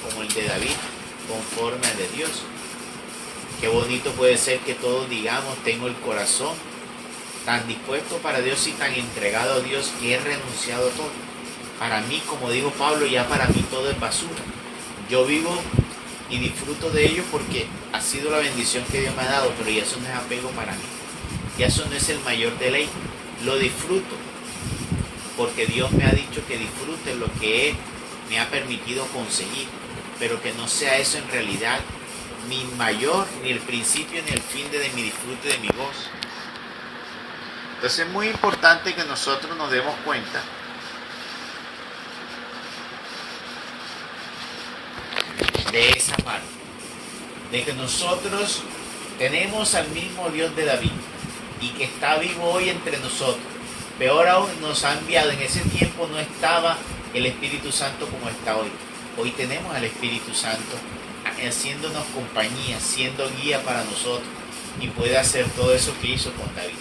como el de David, conforme al de Dios. Qué bonito puede ser que todos digamos, tengo el corazón tan dispuesto para Dios y tan entregado a Dios que he renunciado a todo. Para mí, como dijo Pablo, ya para mí todo es basura. Yo vivo y disfruto de ello porque ha sido la bendición que Dios me ha dado, pero ya eso no es apego para mí. Ya eso no es el mayor deleite. Lo disfruto porque Dios me ha dicho que disfrute lo que Él me ha permitido conseguir, pero que no sea eso en realidad mi mayor, ni el principio ni el fin de mi disfrute, de mi gozo. Entonces es muy importante que nosotros nos demos cuenta de esa parte, de que nosotros tenemos al mismo Dios de David y que está vivo hoy entre nosotros. Peor aún, nos ha enviado. En ese tiempo no estaba el Espíritu Santo como está hoy. Hoy tenemos al Espíritu Santo haciéndonos compañía, siendo guía para nosotros, y puede hacer todo eso que hizo con David.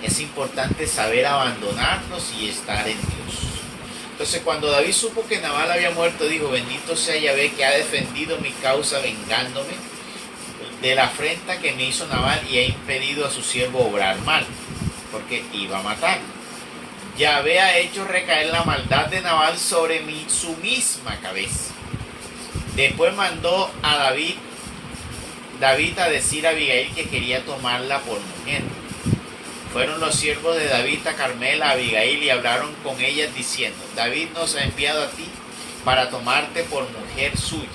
Es importante saber abandonarnos y estar en Dios. Entonces, cuando David supo que Nabal había muerto, dijo, bendito sea Yahvé que ha defendido mi causa vengándome de la afrenta que me hizo Nabal y ha impedido a su siervo obrar mal, porque iba a matarlo. Yahvé ha hecho recaer la maldad de Nabal sobre su misma cabeza. Después mandó a David a decir a Abigail que quería tomarla por mujer. Fueron los siervos de David a Carmel, a Abigail, y hablaron con ellas diciendo, David nos ha enviado a ti para tomarte por mujer suya.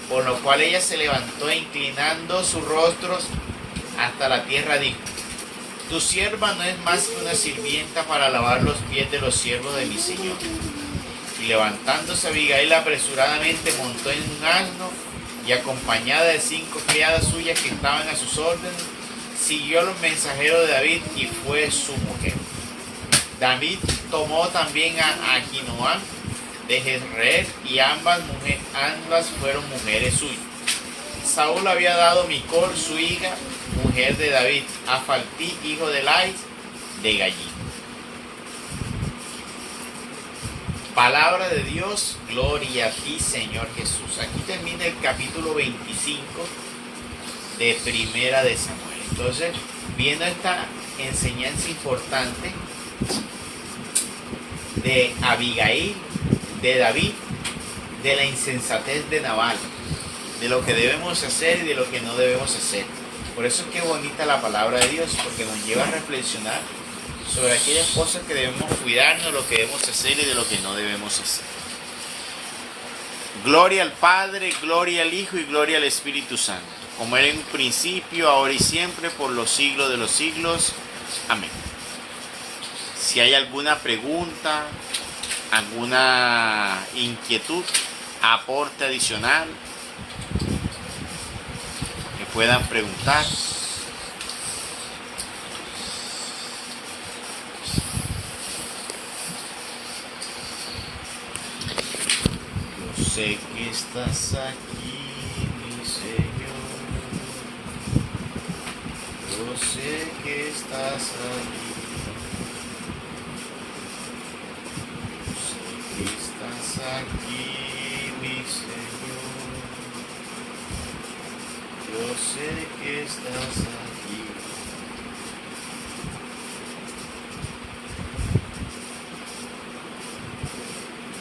Por lo cual ella se levantó e inclinando sus rostros hasta la tierra dijo, tu sierva no es más que una sirvienta para lavar los pies de los siervos de mi señor. Y levantándose Abigail apresuradamente montó en un asno y acompañada de 5 criadas suyas que estaban a sus órdenes, siguió a los mensajeros de David y fue su mujer. David tomó también a Ahinoam de Jezreel y ambas fueron mujeres suyas. Saúl había dado a Micol, su hija, mujer de David, a Faltí, hijo de Lais, de Gallí. Palabra de Dios, gloria a ti, Señor Jesús. Aquí termina el capítulo 25 de Primera de Samuel. Entonces, viendo esta enseñanza importante de Abigail, de David, de la insensatez de Nabal, de lo que debemos hacer y de lo que no debemos hacer. Por eso es que es bonita la palabra de Dios, porque nos lleva a reflexionar sobre aquellas cosas que debemos cuidarnos, lo que debemos hacer y de lo que no debemos hacer. Gloria al Padre, gloria al Hijo y gloria al Espíritu Santo, como era en un principio, ahora y siempre, por los siglos de los siglos. Amén. Si hay alguna pregunta, alguna inquietud, aporte adicional, que puedan preguntar. Yo sé que estás aquí, mi Señor. Yo sé que estás aquí. Yo sé que estás aquí, mi Señor. Yo sé que estás aquí.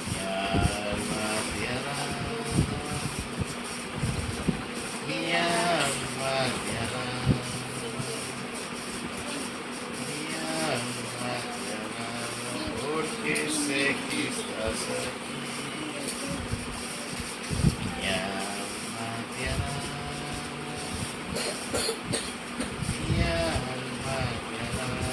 Mi alma te alaba. Mi alma te alaba. Mi alma te alaba. Porque sé que estás aquí. Mi alma te alaba. Mi alma te alaba.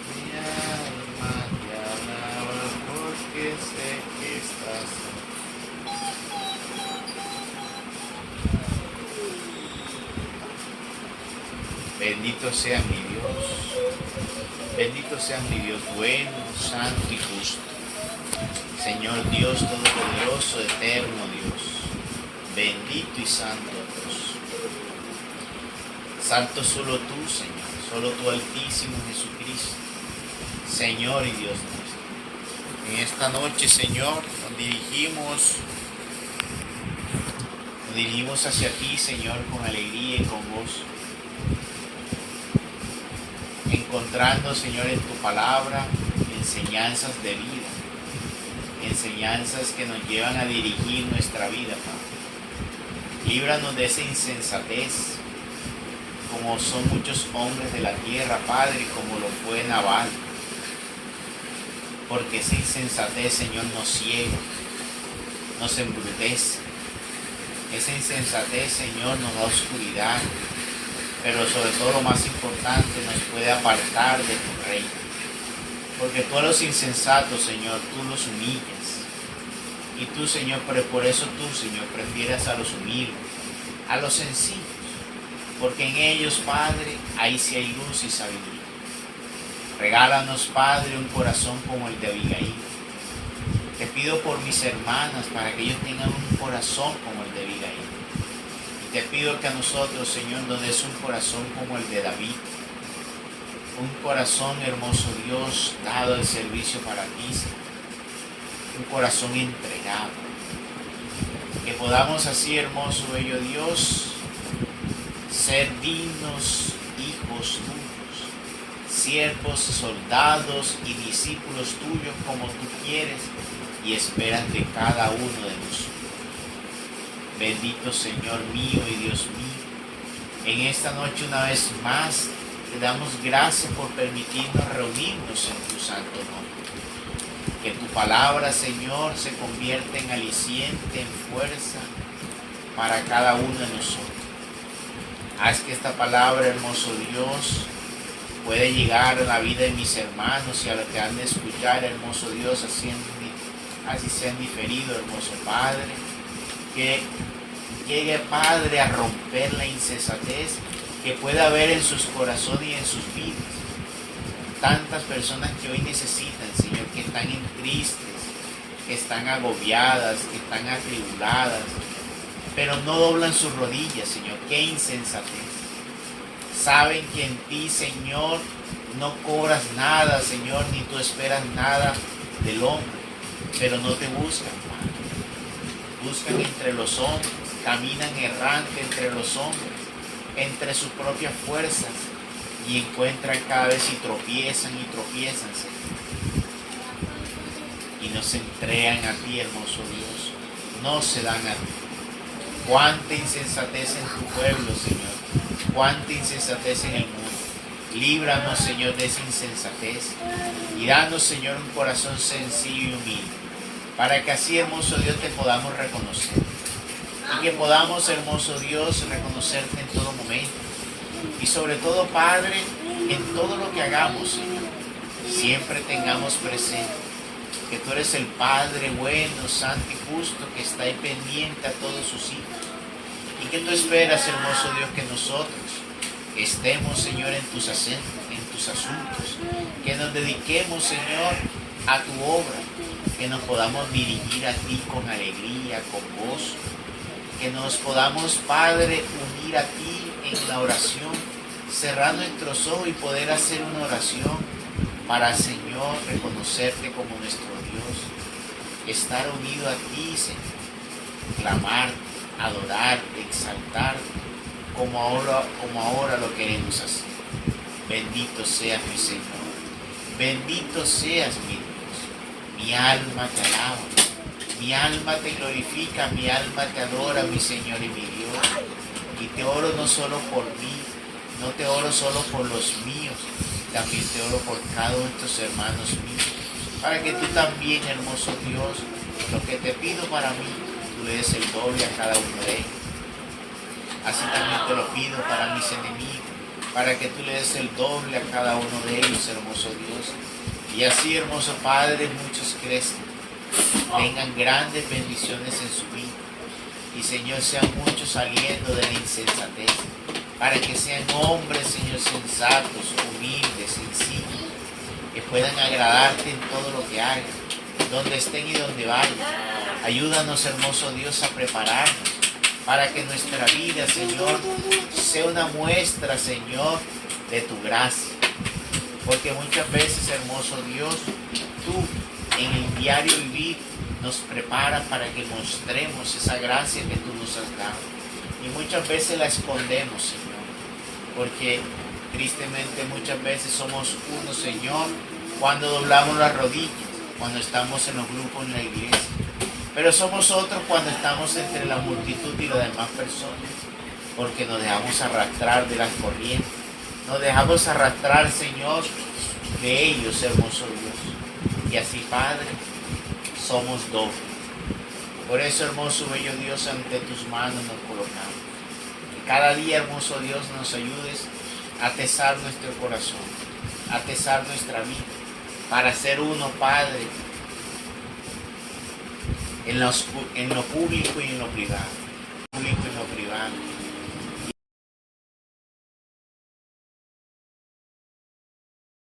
Mi alma te alaba porque sé que estás aquí. Bendito sea mi Dios. Bendito sea mi Dios bueno, santo y justo. Señor Dios todopoderoso, eterno Dios. Bendito y santo Dios. Santo solo tú, Señor, solo tú, Altísimo Jesucristo, Señor y Dios nuestro. En esta noche, Señor, nos dirigimos hacia ti, Señor, con alegría y con gozo, encontrando, Señor, en tu palabra enseñanzas de vida, enseñanzas que nos llevan a dirigir nuestra vida, Padre. Líbranos de esa insensatez, como son muchos hombres de la tierra, Padre, como lo fue Nabal. Porque esa insensatez, Señor, nos ciega, nos embrutece. Esa insensatez, Señor, nos da oscuridad, pero sobre todo lo más importante, nos puede apartar de tu reino. Porque tú a los insensatos, Señor, tú los humillas. Y tú, Señor, pero por eso tú, Señor, prefieres a los humildes, a los sencillos. Porque en ellos, Padre, ahí sí hay luz y sabiduría. Regálanos, Padre, un corazón como el de Abigail. Te pido por mis hermanas para que ellos tengan un corazón como el de Abigail. Y te pido que a nosotros, Señor, nos des un corazón como el de David. Un corazón, hermoso Dios, dado al servicio para ti, Señor. Un corazón entregado. Que podamos así, hermoso, bello Dios, ser dignos hijos tuyos, siervos, soldados y discípulos tuyos como tú quieres y esperas de cada uno de nosotros. Bendito Señor mío y Dios mío, en esta noche una vez más te damos gracias por permitirnos reunirnos en tu santo nombre. Que tu palabra, Señor, se convierta en aliciente, en fuerza para cada uno de nosotros. Haz que esta palabra, hermoso Dios, pueda llegar a la vida de mis hermanos y a los que han de escuchar, hermoso Dios, así sean diferido, hermoso Padre. Que llegue, Padre, a romper la insensatez que pueda haber en sus corazones y en sus vidas. Tantas personas que hoy necesitan, Señor, que están tristes, que están agobiadas, que están atribuladas, pero no doblan sus rodillas, Señor. ¡Qué insensatez! Saben que en ti, Señor, no cobras nada, Señor, ni tú esperas nada del hombre, pero no te buscan, Padre. Buscan entre los hombres, caminan errante entre los hombres, entre sus propias fuerzas, y encuentran cada vez y tropiezan, Señor. Y no se entregan a ti, hermoso Dios, no se dan a ti. Cuánta insensatez en tu pueblo, Señor. Cuánta insensatez en el mundo. Líbranos, Señor, de esa insensatez. Y danos, Señor, un corazón sencillo y humilde. Para que así, hermoso Dios, te podamos reconocer. Y que podamos, hermoso Dios, reconocerte en todo momento. Y sobre todo, Padre, en todo lo que hagamos, Señor, siempre tengamos presente que tú eres el Padre bueno, santo y justo, que está ahí pendiente a todos sus hijos. Y que tú esperas, hermoso Dios, que nosotros estemos, Señor, en tus asuntos. Que nos dediquemos, Señor, a tu obra. Que nos podamos dirigir a ti con alegría, con gozo. Que nos podamos, Padre, unir a ti en la oración, cerrar nuestros ojos y poder hacer una oración para, Señor, reconocerte como nuestro Dios, estar unido a ti, Señor, clamarte, adorarte, exaltarte, como ahora lo queremos hacer. Bendito seas, mi Señor, bendito seas, mi Dios. Mi alma te alaba, mi alma te glorifica, mi alma te adora, mi Señor y mi Dios. Y te oro no solo por mí, no te oro solo por los míos, también te oro por cada uno de estos hermanos míos, para que tú también, hermoso Dios, lo que te pido para mí, tú le des el doble a cada uno de ellos. Así también te lo pido para mis enemigos, para que tú le des el doble a cada uno de ellos, hermoso Dios. Y así, hermoso Padre, muchos crezcan, tengan grandes bendiciones en su vida. Y, Señor, sean muchos saliendo de la insensatez, para que sean hombres, Señor, sensatos, humildes, sencillos, que puedan agradarte en todo lo que hagan, donde estén y donde vayan. Ayúdanos, hermoso Dios, a prepararnos para que nuestra vida, Señor, sea una muestra, Señor, de tu gracia. Porque muchas veces, hermoso Dios, tú en el diario vivir nos preparas para que mostremos esa gracia que tú nos has dado. Y muchas veces la escondemos, Señor, porque tristemente muchas veces somos uno, Señor, cuando doblamos las rodillas, cuando estamos en los grupos en la iglesia. Pero somos otros cuando estamos entre la multitud y las demás personas, porque nos dejamos arrastrar de las corrientes, nos dejamos arrastrar, Señor, de ellos, hermoso Dios. Y así, Padre, somos dobles. Por eso, hermoso, bello Dios, ante tus manos nos colocamos. Que cada día, hermoso Dios, nos ayudes a atesar nuestro corazón, a atesar nuestra vida, para ser uno, Padre, en lo público y en lo privado.